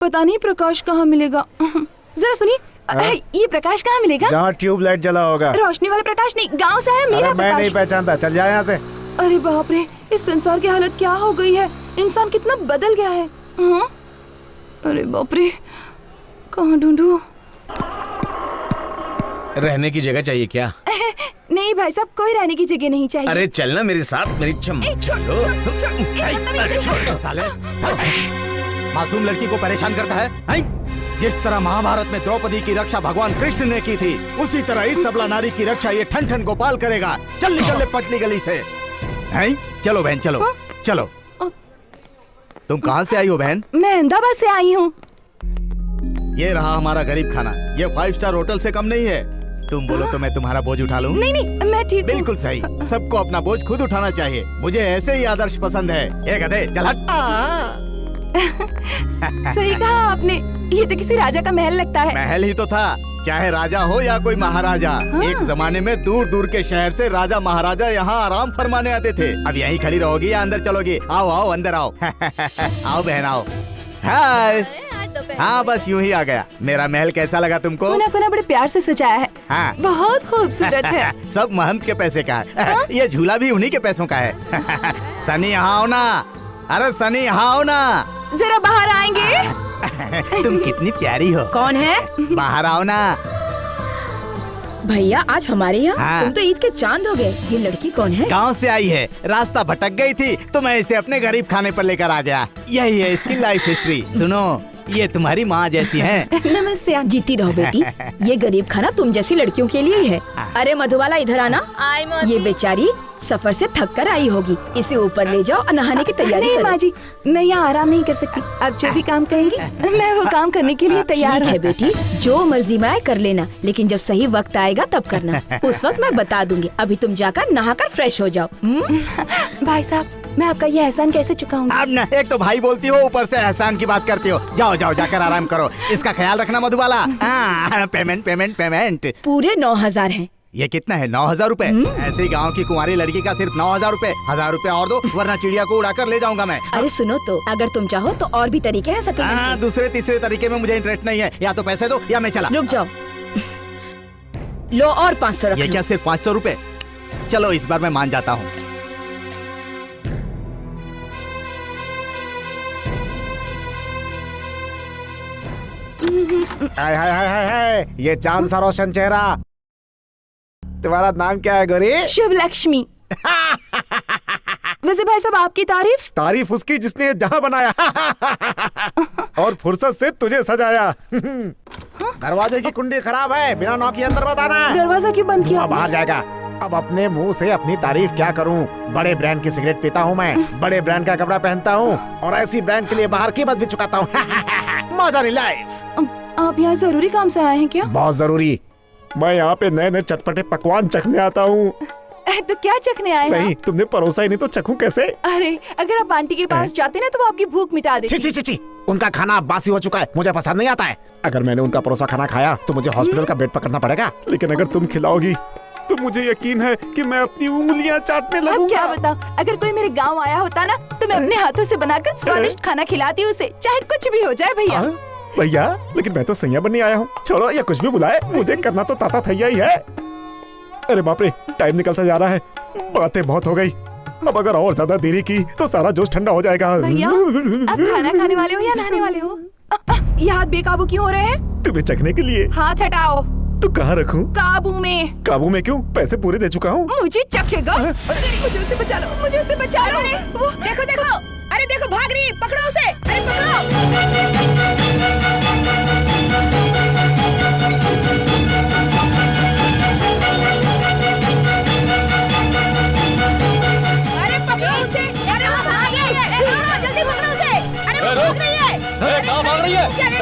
पता नहीं प्रकाश कहाँ मिलेगा। जरा सुनिए, ये प्रकाश कहाँ मिलेगा? जहाँ ट्यूबलाइट जला होगा। रोशनी वाला प्रकाश नहीं, गांव से है मेरा मैं नहीं पहचानता, चल जाए यहाँ से। अरे बाप रे, इस संसार की हालत क्या हो गई है, इंसान कितना बदल गया है। अरे बाप रे, कहाँ ढूंढूं? रहने की जगह चाहिए क्या? नहीं भाई साहब, कोई रहने की जगह नहीं चाहिए। अरे चलना मेरे साथ, मेरी साले मासूम लड़की को परेशान करता है? जिस तरह महाभारत में द्रौपदी की रक्षा भगवान कृष्ण ने की थी, उसी तरह इस सबला नारी की रक्षा ये ठन ठन गोपाल करेगा। चल निकल ले पटली गली से। हैं? चलो बहन चलो। चलो। तुम कहाँ से आई हो बहन? मैं अहमदाबाद से आई हूँ। ये रहा हमारा गरीब खाना, ये 5 स्टार होटल से कम नहीं है। तुम बोलो तो मैं तुम्हारा बोझ उठा लूं? नहीं नहीं, मैं ठीक हूँ। बिल्कुल सही, सबको अपना बोझ खुद उठाना चाहिए। मुझे ऐसे ही आदर्श पसंद है। ये गधे चल हट। सही कहा आपने, ये तो किसी राजा का महल लगता है। महल ही तो था, चाहे राजा हो या कोई महाराजा। एक जमाने में दूर दूर के शहर से राजा महाराजा यहाँ आराम फरमाने आते थे। अब यहीं खड़ी रहोगी या अंदर चलोगी? आओ आओ अंदर आओ। आओ बहन आओ। हाय। हाँ बस यूं ही आ गया। मेरा महल कैसा लगा तुमको? पुनः बड़े प्यार से सजाया है। हाँ। बहुत खूबसूरत है। सब महंत के पैसे का है। ये झूला भी उन्हीं के पैसों का है। सनी यहाँ आओ ना। अरे सनी यहाँ आओ ना। जरा बाहर आएंगे? तुम कितनी प्यारी हो। कौन है? बाहर आओ ना। भैया आज हमारे यहाँ हाँ। तुम तो ईद के चांद हो गए। ये लड़की कौन है? गांव से आई है, रास्ता भटक गई थी तो मैं इसे अपने गरीब खाने पर लेकर आ गया। यही है इसकी लाइफ हिस्ट्री। सुनो, ये तुम्हारी माँ जैसी है। नमस्ते आंटी। जीती रहो बेटी। ये गरीब खाना तुम जैसी लड़कियों के लिए ही है। अरे मधुबाला इधर आना। ये बेचारी सफर से थक कर आई होगी, इसे ऊपर ले जाओ और नहाने की तैयारी नहीं करो। माँ जी, मैं यहाँ आराम नहीं कर सकती। आप जो भी काम कहेंगी मैं वो काम करने के लिए तैयार ठीक है हूँ। बेटी, जो मर्जी में आए कर लेना, लेकिन जब सही वक्त आएगा तब करना। उस वक्त मैं बता दूंगी। अभी तुम जाकर नहाकर फ्रेश हो जाओ। भाई साहब, मैं आपका ये एहसान कैसे चुकाऊंगी? अब न, एक तो भाई बोलती हो, ऊपर से एहसान की बात करती हो। जाओ जाओ जाकर आराम करो। इसका ख्याल रखना मधुबाला। पेमेंट पेमेंट पेमेंट पूरे 9,000 हैं। ये कितना है? 9,000 रूपए? ऐसी गांव की कुंवारी लड़की का सिर्फ 9,000 रूपए। 1,000 रूपए और दो, वरना चिड़िया को उड़ाकर ले जाऊंगा मैं। अरे सुनो तो, अगर तुम चाहो तो और भी तरीके हैं सेटलमेंट के। दूसरे तीसरे तरीके में मुझे इंटरेस्ट नहीं है। या तो पैसे दो या मैं चला। रुक जाओ, लो और 500 रख ये लो। क्या सिर्फ 500 रूपए? चलो इस बार मैं मान जाता हूँ। हाय हाय हाय हाय हाय, ये चांद सा रोशन चेहरा। तुम्हारा नाम क्या है गोरी? शुभ लक्ष्मी। वैसे भाई साहब, आपकी तारीफ उसकी जिसने जहाँ बनाया और फुर्सत से तुझे सजाया। दरवाजे की कुंडी खराब है, बिना नॉक के अंदर मत आना। दरवाजा क्यों बंद किया? बाहर जाएगा। अब अपने मुंह से अपनी तारीफ क्या करूं? बड़े ब्रांड की सिगरेट पीता हूं मैं, बड़े ब्रांड का कपड़ा पहनता हूं और ऐसी ब्रांड के लिए बाहर कीमत भी चुकाता हूं। मजा नहीं लाइफ। आप यहाँ जरूरी काम से आए हैं क्या? बहुत जरूरी। मैं यहाँ पे नए नए चटपटे पकवान चखने आता हूँ। तो क्या चखने आए हैं? नहीं, तुमने परोसा ही नहीं तो चखूं कैसे? अरे, अगर आप आंटी के पास जाते ना तो वो आपकी भूख मिटा देती। ची ची ची, उनका खाना बासी हो चुका है, मुझे पसंद नहीं आता है। अगर मैंने उनका परोसा खाना खाया तो मुझे हॉस्पिटल का बेड पकड़ना पड़ेगा। लेकिन अगर तुम खिलाओगी तो मुझे यकीन है कि मैं अपनी उंगलियां चाटने लगूंगा। अब क्या बताऊं, अगर कोई मेरे गांव आया होता ना तो मैं अपने हाथों से बनाकर स्वादिष्ट खाना खिलाती उसे, चाहे कुछ भी हो जाए भैया। भैया, लेकिन मैं तो सैया बनने आया हूँ। छोड़ो, या कुछ भी बुलाए, मुझे करना तो ताता थैया ही है। अरे बाप रे, टाइम निकलता जा रहा है, बातें बहुत हो गई। अब अगर और ज्यादा देरी की तो सारा जोश ठंडा हो जाएगा। भैया, आप खाना खाने वाले हो या नहाने वाले हो? ये हाथ बेकाबू क्यों हो रहे हैं? तुम्हें चखने के लिए। हाथ हटाओ। तो कहाँ रखूं? काबू में। काबू में क्यों? पैसे पूरे दे चुका हूँ। मुझे चखेगा। मुझे उसे बचा लो, मुझे उसे बचा लो। वो देखो देखो, अरे देखो भाग रही है, पकड़ो उसे। अरे पकड़ो। अरे पकड़ो उसे। अरे वो भाग रही है, पकड़ो जल्दी, पकड़ो उसे। अरे वो भाग रही है। कहाँ भाग रही है? क्या रे?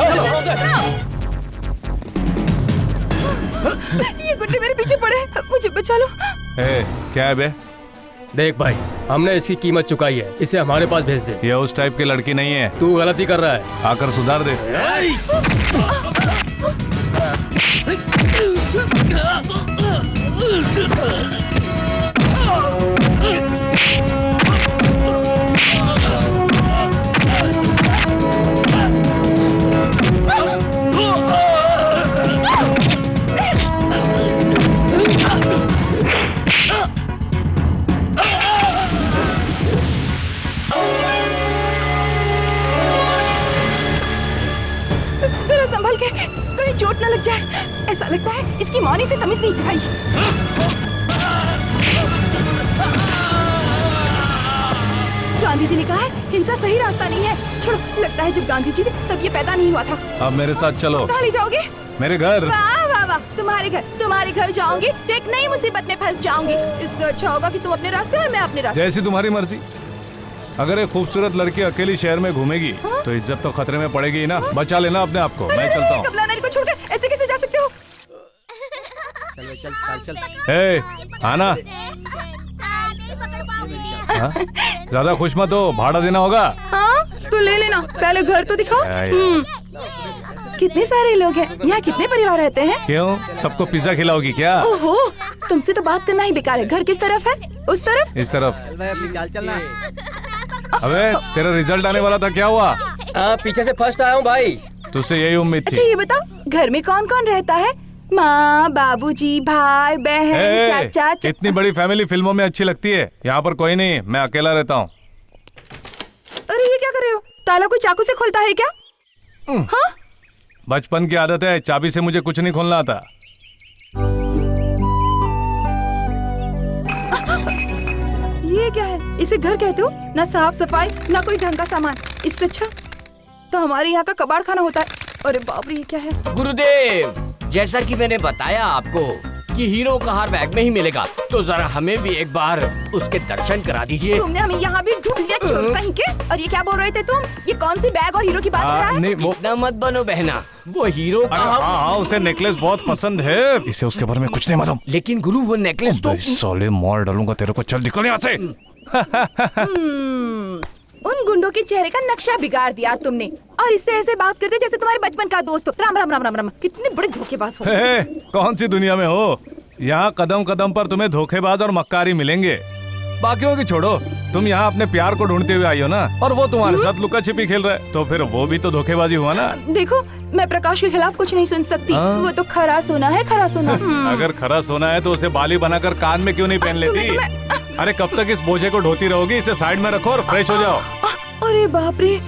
ये गुंडे मेरे पीछे पड़े, मुझे बचा लो। क्या है बे? देख भाई, हमने इसकी कीमत चुकाई है, इसे हमारे पास भेज दे। ये उस टाइप की लड़की नहीं है, तू गलती कर रहा है, आकर सुधार दे। चोट न लग जाए। ऐसा लगता है इसकी माँ ने इसे तमीज नहीं सिखाई। गांधी जी ने कहा है हिंसा सही रास्ता नहीं है। छोड़ो, लगता है जब गांधी जी थे तब ये पैदा नहीं हुआ था। अब मेरे साथ चलो। कहाँ ले जाओगे? मेरे घर। वाह वाह वाह, तुम्हारे घर जाऊंगी तो एक नई मुसीबत में फंस जाऊंगी। इससे अच्छा होगा कि तुम अपने रास्ते और मैं अपने रास्ते। जैसी तुम्हारी मर्जी। अगर एक खूबसूरत लड़की अकेली शहर में घूमेगी तो इज्जत तो खतरे में पड़ेगी ही ना। बचा लेना अपने आप को। मैं चलता हूँ। कमला नारी को छोड़कर ऐसे कैसे जा सकते हो? ए, आना। हाँ? ज्यादा खुश मत हो, भाड़ा देना होगा। हाँ तो ले लेना, पहले घर तो दिखाओ। कितने सारे लोग हैं यहाँ, कितने परिवार रहते हैं? क्यों, सबको पिज्जा खिलाओगी क्या? ओहो, तुमसे तो बात करना ही बेकार है। घर किस तरफ है? उस तरफ? इस तरफ। अबे तेरा रिजल्ट आने वाला था, क्या हुआ? पीछे से फर्स्ट आया हूँ भाई। तुझसे यही उम्मीद अच्छा थी। ये बताओ, घर में कौन कौन रहता है? माँ, बाबूजी, भाई, बहन, ए, चाचा। इतनी बड़ी फैमिली फिल्मों में अच्छी लगती है, यहाँ पर कोई नहीं, मैं अकेला रहता हूँ। अरे ये क्या कर रहे हो? ताला कोई चाकू से खोलता है क्या? हाँ? बचपन की आदत है, चाबी से मुझे कुछ नहीं खोलना आता। ये क्या है? इसे घर कहते हो? ना साफ सफाई, ना कोई ढंग का सामान। इससे अच्छा तो हमारे यहाँ का कबाड़ खाना होता है। अरे बाप रे, ये क्या है? गुरुदेव, जैसा कि मैंने बताया आपको कि हीरो का हार बैग में ही मिलेगा, तो जरा हमें भी एक बार उसके दर्शन करा दीजिए। तुमने हमें यहाँ भी ढूंढ लिया चोर कहीं के। और ये क्या बोल रहे थे तुम? ये कौन सी बैग और हीरो की बात कर रहा है? नहीं वो इतना मत बनो बहना, वो हीरो का हाँ, उसे नेकलेस बहुत पसंद है। इसे उसके बारे में कुछ नहीं मालूम। लेकिन गुरु वो नेकलेस तो साले मार डालूंगा तेरे को। चल निकल यहाँ से। उन गुंडों के चेहरे का नक्शा बिगाड़ दिया तुमने, और इससे ऐसे बात करते जैसे तुम्हारे बचपन का दोस्त हो। राम राम राम राम राम। कितने बड़े धोखेबाज हो। हे, कौन सी दुनिया में हो? यहाँ कदम कदम पर तुम्हें धोखेबाज और मक्कारी मिलेंगे। बाकियों की छोड़ो, तुम यहाँ अपने प्यार को ढूंढते हुए आई हो ना, और वो तुम्हारे साथ लुका छिपी खेल रहा है, तो फिर वो भी तो धोखेबाजी हुआ ना। देखो, मैं प्रकाश के खिलाफ कुछ नहीं सुन सकती। वो तो खरा सोना है, खरा सोना। अगर खरा सोना है तो उसे बाली बनाकर कान में क्यों नहीं पहन लेती? अरे कब तक इस बोझे को ढोती रहोगी? इसे साइड में रखो और फ्रेश हो जाओ। अरे बाप रे,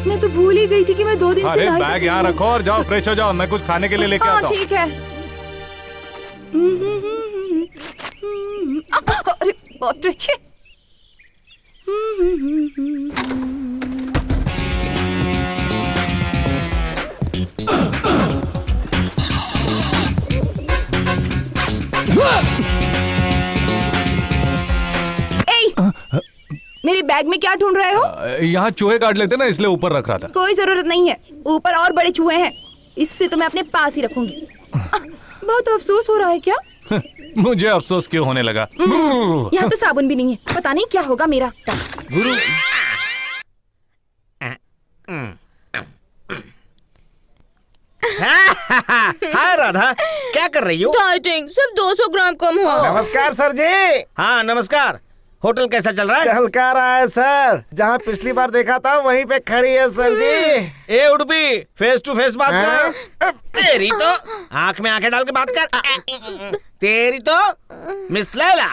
मैं तो भूल ही गई थी कि मैं 2 दिन से अरे नहाई बैग यहाँ रखो और जाओ फ्रेश हो जाओ। मैं कुछ खाने के लिए लेके आता हूँ। ठीक है। अरे बहुत अच्छे। मेरे बैग में क्या ढूंढ रहे हो? यहाँ चूहे काट लेते ना, इसलिए ऊपर रख रहा था। कोई जरूरत नहीं है, ऊपर और बड़े चूहे हैं। इससे तो मैं अपने पास ही रखूंगी। बहुत अफसोस हो रहा है क्या? मुझे अफसोस क्यों होने लगा? यहाँ तो साबुन भी नहीं है, पता नहीं क्या होगा मेरा। गुरु हाय राधा, क्या कर रही हो? डाइटिंग, सिर्फ 200 ग्राम कम हुआ। नमस्कार सर जी। हाँ नमस्कार। होटल कैसा चल रहा है? चल क्या रहा है सर? जहाँ पिछली बार देखा था वहीं पे खड़ी है सर जी। ए उड़पी, फेस टू फेस बात कर। तेरी तो आंख में आंखें डाल के बात कर। तेरी तो मिस लैला,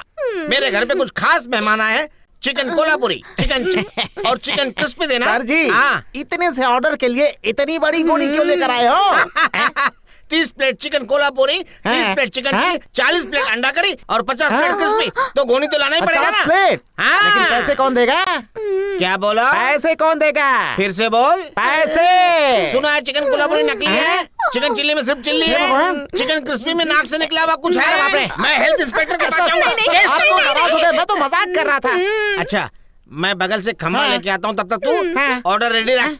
मेरे घर पे कुछ खास मेहमान आए हैं। चिकन कोल्हापुरी, चिकन और चिकन क्रिस्पी देना। सर जी, हाँ। इतने से ऑर्डर के लिए इतनी बड़ी गोली क्यों लेकर आए हो? 30 plate chicken Kolhapuri, 30 plate chicken chilli, 40 plate अंडा करी और 50 प्लेट क्रिस्पी। तो गोनी तो लाना ही पड़ेगा ना। 50 प्लेट? हाँ। लेकिन पैसे कौन देगा? क्या बोला? पैसे कौन देगा? फिर से बोल। पैसे। सुना है चिकन कोल्हापुरी नकली है, चिकन चिल्ली में सिर्फ चिल्ली है, चिकन क्रिस्पी में नाक से निकला हुआ कुछ है। मैं हेल्थ इंस्पेक्टर के पास जाऊंगा। आप तो नाराज हो गए, मैं तो मजाक कर रहा था। अच्छा, मैं बगल से खम्बा लेके आता हूँ, तब तक तू ऑर्डर रेडी रख।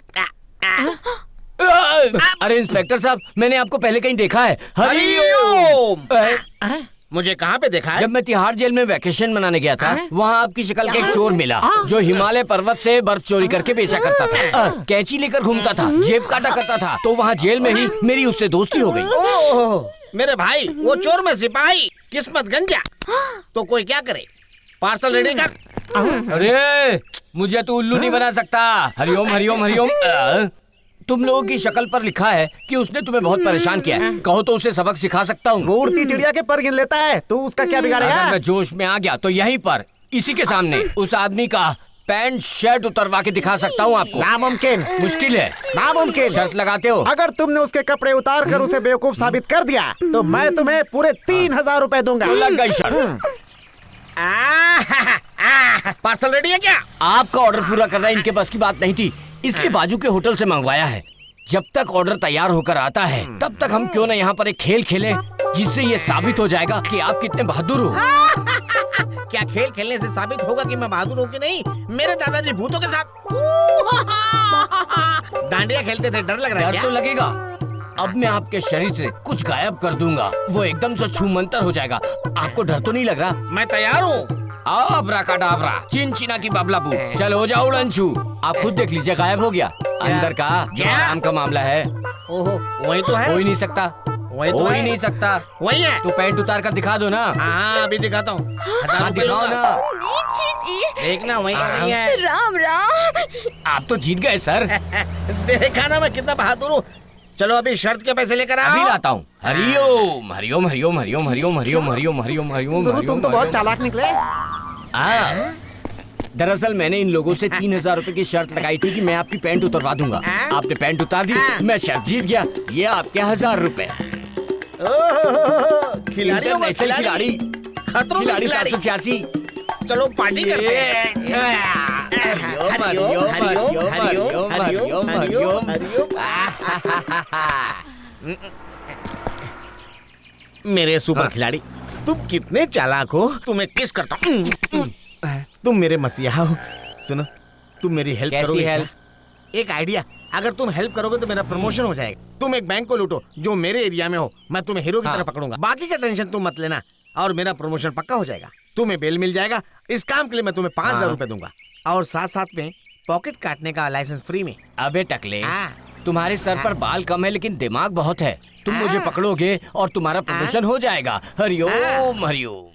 अरे इंस्पेक्टर साहब, मैंने आपको पहले कहीं देखा है। हरिओम। अ, मुझे कहाँ पे देखा है? जब मैं तिहाड़ जेल में वैकेशन मनाने गया था, वहाँ आपकी शक्ल का एक चोर मिला जो हिमालय पर्वत से बर्फ चोरी करके बेचा करता था। कैंची लेकर घूमता था, जेब काटा करता था। तो वहाँ जेल में ही मेरी उससे दोस्ती हो गई। ओह मेरे भाई, वो चोर में सिपाही, किस्मत गंजा। तो कोई क्या करे? पार्सल रेडी कर। अरे मुझे तो उल्लू नहीं बना सकता। हरिओम हरिओम हरिओम। तुम लोगों की शक्ल पर लिखा है कि उसने तुम्हें बहुत परेशान किया है। कहो तो उसे सबक सिखा सकता हूँ। वो उड़ती चिड़िया के पर गिन लेता है, तो उसका क्या बिगाड़ेगा? अगर मैं जोश में आ गया तो यहीं पर इसी के सामने उस आदमी का पैंट शर्ट उतरवा के दिखा सकता हूँ आपको। नामुमकिन, मुश्किल है। नामुमकिन। शर्त लगाते हो? अगर तुमने उसके कपड़े उतार कर उसे बेवकूफ साबित कर दिया तो मैं तुम्हें पूरे 3000 रुपए दूंगा। तो लग गई शर्त। पार्सल रेडी है क्या? आपका ऑर्डर पूरा करना इनके बस की बात नहीं थी, इसलिए बाजू के होटल से मंगवाया है। जब तक ऑर्डर तैयार होकर आता है तब तक हम क्यों न यहाँ पर एक खेल खेलें, जिससे ये साबित हो जाएगा कि आप कितने बहादुर हो। क्या खेल खेलने से साबित होगा कि मैं बहादुर हूँ कि नहीं? मेरे दादाजी भूतों के साथ डांडिया खेलते थे, डर लग रहा है डर क्या? तो लगेगा। अब मैं आपके शरीर से कुछ गायब कर दूंगा, वो एकदम से छूमंतर हो जाएगा। आपको डर तो नहीं लग रहा? मैं तैयार हूँ। आबरा काडाबरा, चिनचिना की बबलाबू, चल हो जाओ उड़नछू। आप खुद देख लीजिए, गायब हो गया। अंदर का जो आराम का मामला है, ओहो, वही तो है। हो ही नहीं सकता, वही तो हो ही है। नहीं सकता। वही है। तो पैंट उतार कर दिखा दो ना। हाँ, अभी दिखाता हूँ। हाँ, दिखाओ ना। देखना वही नहीं है। राम राम। आप तो जीत गए सर। देखा ना मैं कितना बहादुर हूँ। चलो अभी शर्त के पैसे लेकर आओ। अभी लाता हूँ। हरिओम हरिओम हरिओम हरिओम हरिओम हरिओम हरिओम हरिओम हरिओम। गुरु तुम तो बहुत चालाक निकले। हाँ, दरअसल मैंने इन लोगों से 3000 रुपए की शर्त लगाई थी कि मैं आपकी पैंट उतरवा दूंगा। आपने पैंट उतार दी, मैं शर्त जीत गया। ये आपके 1000 रुपए। खिलाड़ी होगा, इंटरनेशनल खिलाड़ी, खतरों में खिलाड़ी खिलाड़ी। 786। चलो पार्टी करते हैं। हरिओम हरिओम हरिओम हरिओम हरिओम हरिओम हरिओम। मेरे सुपर खिलाड़ी, तुम कितने चालाक हो। तुम्हें किस करता हूँ। तुम मेरे मसीहा हो। सुनो, तुम मेरी हेल्प कैसी करोगे हेल्प? क्या? एक आइडिया, अगर तुम हेल्प करोगे तो मेरा प्रमोशन हो जाएगा। तुम एक बैंक को लूटो जो मेरे एरिया में हो, मैं तुम्हें हीरो की तरह पकड़ूंगा। बाकी का टेंशन तुम मत लेना और मेरा प्रमोशन पक्का हो जाएगा। तुम्हें बेल मिल जाएगा। इस काम के लिए मैं तुम्हें 5000 रुपए दूंगा और साथ साथ में पॉकेट काटने का लाइसेंस फ्री में। अबे टकले, हाँ। तुम्हारे सर पर बाल कम है लेकिन दिमाग बहुत है। तुम मुझे पकड़ोगे और तुम्हारा प्रमोशन हो जाएगा। हरिओम हरिओम।